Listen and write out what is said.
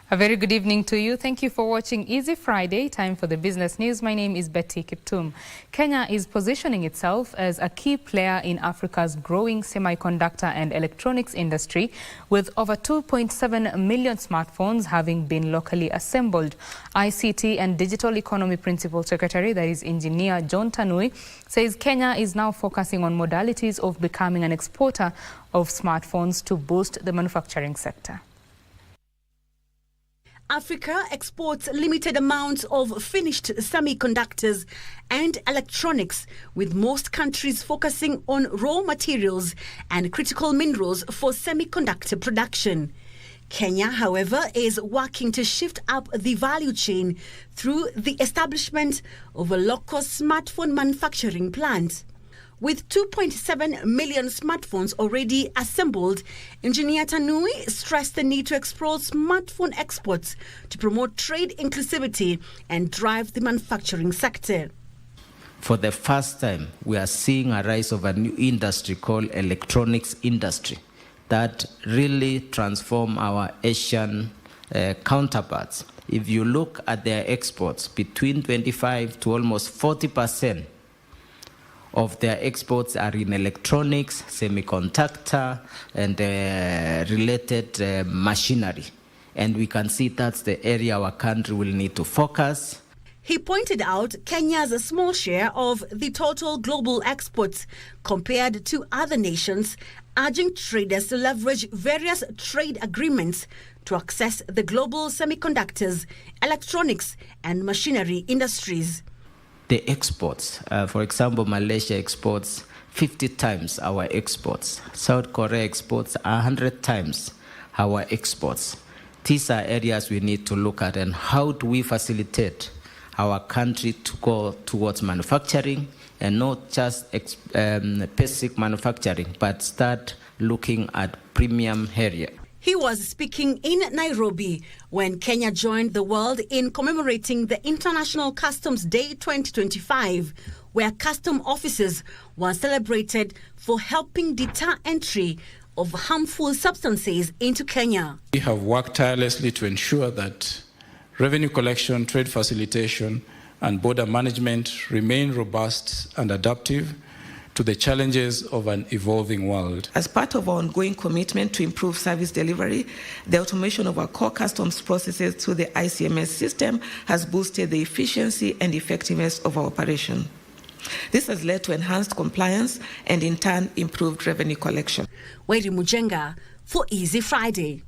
A very good evening to you. Thank you for watching Easy Friday. Time for the business news. My name is Betty Kiptum. Kenya is positioning itself as a key player in Africa's growing semiconductor and electronics industry, with over 2.7 million smartphones having been locally assembled. ICT and Digital Economy Principal Secretary, that is Engineer John Tanui, says Kenya is now focusing on modalities of becoming an exporter of smartphones to boost the manufacturing sector. Africa exports limited amounts of finished semiconductors and electronics, with most countries focusing on raw materials and critical minerals for semiconductor production. Kenya, however, is working to shift up the value chain through the establishment of a local smartphone manufacturing plant. With 2.7 million smartphones already assembled, Engineer Tanui stressed the need to explore smartphone exports to promote trade inclusivity and drive the manufacturing sector. For the first time, we are seeing a rise of a new industry called electronics industry that really transform our Asian counterparts. If you look at their exports, between 25 to almost 40% of their exports are in electronics, semiconductor, and related machinery. And we can see that's the area our country will need to focus. He pointed out Kenya's small share of the total global exports compared to other nations, urging traders to leverage various trade agreements to access the global semiconductors, electronics, and machinery industries. The exports, for example, Malaysia exports 50 times our exports. South Korea exports 100 times our exports. These are areas we need to look at, and how do we facilitate our country to go towards manufacturing, and not just basic manufacturing, but start looking at premium area. He was speaking in Nairobi when Kenya joined the world in commemorating the International Customs Day 2025, where custom officers were celebrated for helping deter entry of harmful substances into Kenya. We have worked tirelessly to ensure that revenue collection, trade facilitation, and border management remain robust and adaptive to the challenges of an evolving world. As part of our ongoing commitment to improve service delivery, the automation of our core customs processes through the ICMS system has boosted the efficiency and effectiveness of our operation. This has led to enhanced compliance and, in turn, improved revenue collection. Weri Mujenga for Easy Friday.